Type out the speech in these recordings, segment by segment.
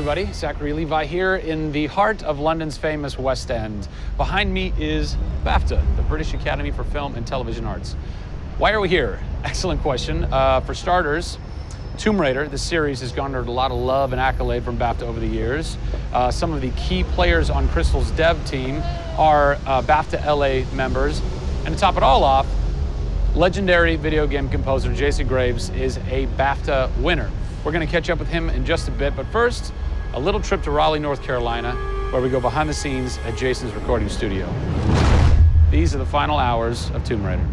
everybody. Zachary Levi here in the heart of London's famous West End. Behind me is BAFTA, the British Academy for Film and Television Arts. Why are we here? Excellent question. For starters, Tomb Raider, the series, has garnered a lot of love and accolade from BAFTA over the years. Some of the key players on Crystal's dev team are BAFTA LA members. And to top it all off, legendary video game composer Jason Graves is a BAFTA winner. We're going to catch up with him in just a bit, but first, a little trip to Raleigh, North Carolina, where we go behind the scenes at Jason's recording studio. These are the final hours of Tomb Raider.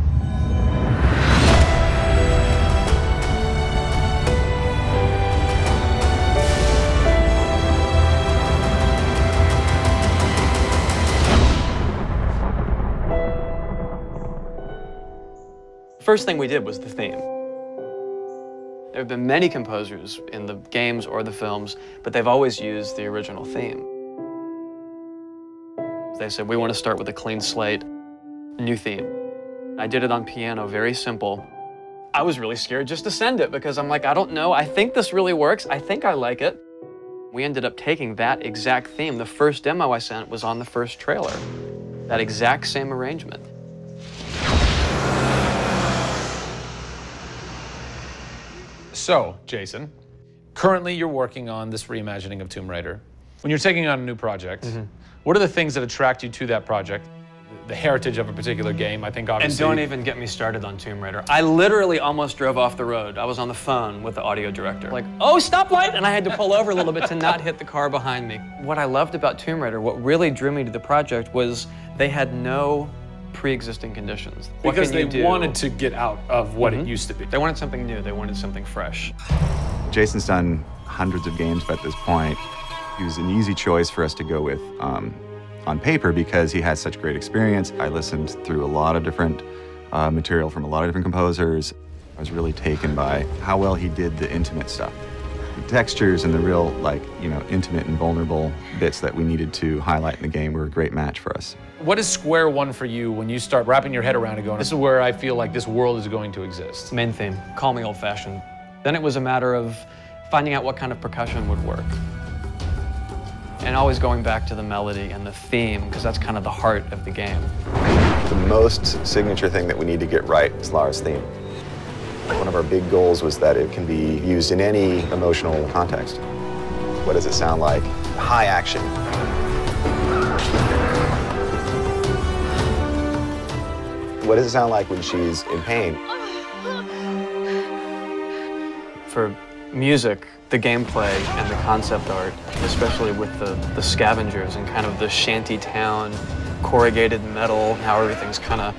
First thing we did was the theme. There have been many composers in the games or the films, but they've always used the original theme. They said, we want to start with a clean slate, new theme. I did it on piano, very simple. I was really scared just to send it because I'm like, I don't know, I think this really works, I think I like it. We ended up taking that exact theme. The first demo I sent was on the first trailer. That exact same arrangement. So, Jason, currently you're working on this reimagining of Tomb Raider. When you're taking on a new project, what are the things that attract you to that project? The heritage of a particular game, I think, obviously. And don't even get me started on Tomb Raider. I literally almost drove off the road. I was on the phone with the audio director. Like, oh, stoplight! And I had to pull over a little bit to not hit the car behind me. What I loved about Tomb Raider, what really drew me to the project was they had no pre-existing conditions. Because they wanted to get out of what it used to be. They wanted something new. They wanted something fresh. Jason's done hundreds of games at this point. He was an easy choice for us to go with on paper because he has such great experience. I listened through a lot of different material from a lot of different composers. I was really taken by how well he did the intimate stuff. The textures and the real, intimate and vulnerable bits that we needed to highlight in the game were a great match for us. What is square one for you when you start wrapping your head around it going, this is where I feel like this world is going to exist? Main theme, call me old-fashioned. Then it was a matter of finding out what kind of percussion would work. And always going back to the melody and the theme, because that's kind of the heart of the game. The most signature thing that we need to get right is Lara's theme. One of our big goals was that it can be used in any emotional context. What does it sound like? High action. What does it sound like when she's in pain? For music, the gameplay and the concept art, especially with the scavengers and kind of the shanty town, corrugated metal, how everything's kind of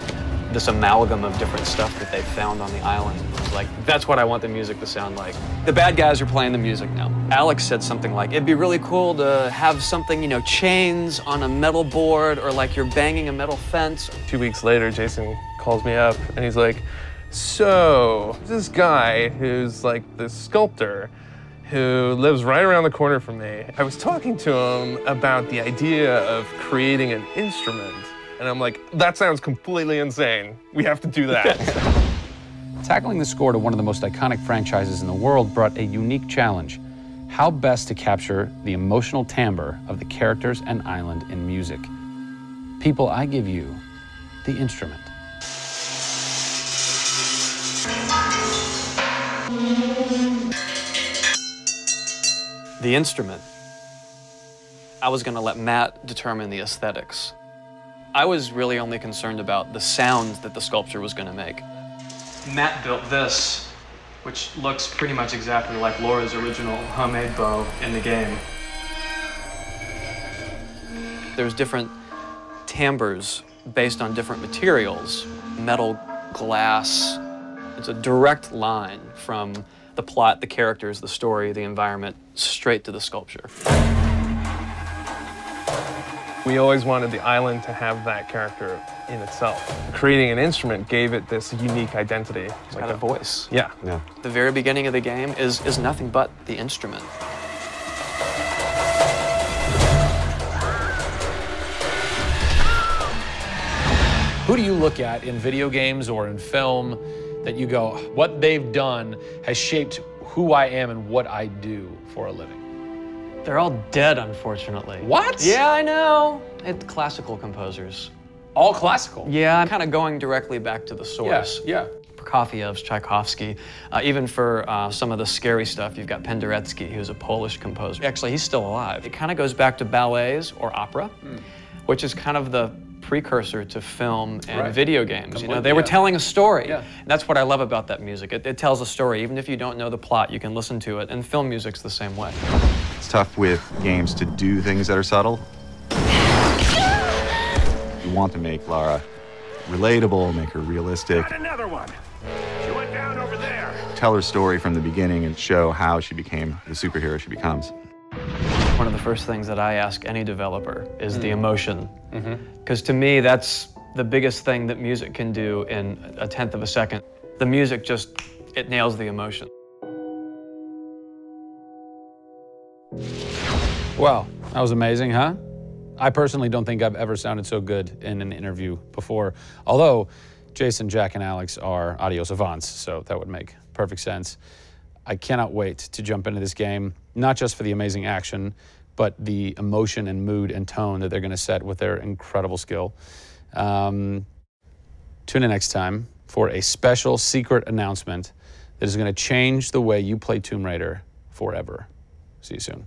this amalgam of different stuff that they found on the island. Like, that's what I want the music to sound like. The bad guys are playing the music now. Alex said something like, it'd be really cool to have something, chains on a metal board or like you're banging a metal fence. 2 weeks later, Jason calls me up and he's like, so, this guy who's like the sculptor who lives right around the corner from me, I was talking to him about the idea of creating an instrument. And I'm like, that sounds completely insane. We have to do that. Tackling the score to one of the most iconic franchises in the world brought a unique challenge. How best to capture the emotional timbre of the characters and island in music? People, I give you the instrument. The instrument. I was going to let Matt determine the aesthetics. I was really only concerned about the sounds that the sculpture was going to make. Matt built this, which looks pretty much exactly like Laura's original homemade bow in the game. There's different timbres based on different materials. Metal, glass. It's a direct line from the plot, the characters, the story, the environment, straight to the sculpture. We always wanted the island to have that character in itself. Creating an instrument gave it this unique identity. It's got a voice. Yeah. The very beginning of the game is nothing but the instrument. Who do you look at in video games or in film that you go, what they've done has shaped who I am and what I do for a living? They're all dead, unfortunately. What? Yeah, I know. It's classical composers. All classical? Yeah, I'm kind of going directly back to the source. Yeah. Prokofiev's, Tchaikovsky. Even for some of the scary stuff, you've got Penderecki, who's a Polish composer. Actually, he's still alive. It kind of goes back to ballets or opera, which is kind of the precursor to film and video games. You know, they were telling a story. Yeah. And that's what I love about that music. It tells a story. Even if you don't know the plot, you can listen to it. And film music's the same way. It's tough with games to do things that are subtle. You want to make Lara relatable, make her realistic. Got another one. She went down over there. Tell her story from the beginning and show how she became the superhero she becomes. One of the first things that I ask any developer is the emotion. Because to me, that's the biggest thing that music can do in a tenth of a second. The music just, it nails the emotion. Wow, that was amazing, huh? I personally don't think I've ever sounded so good in an interview before. Although Jason, Jack, and Alex are audio savants, so that would make perfect sense. I cannot wait to jump into this game, not just for the amazing action, but the emotion and mood and tone that they're going to set with their incredible skill. Tune in next time for a special secret announcement that is going to change the way you play Tomb Raider forever. See you soon.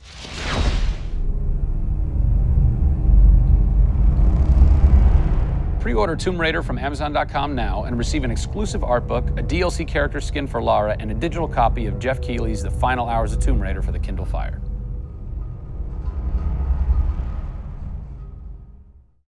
Pre-order Tomb Raider from Amazon.com now and receive an exclusive art book, a DLC character skin for Lara, and a digital copy of Jeff Keighley's The Final Hours of Tomb Raider for the Kindle Fire.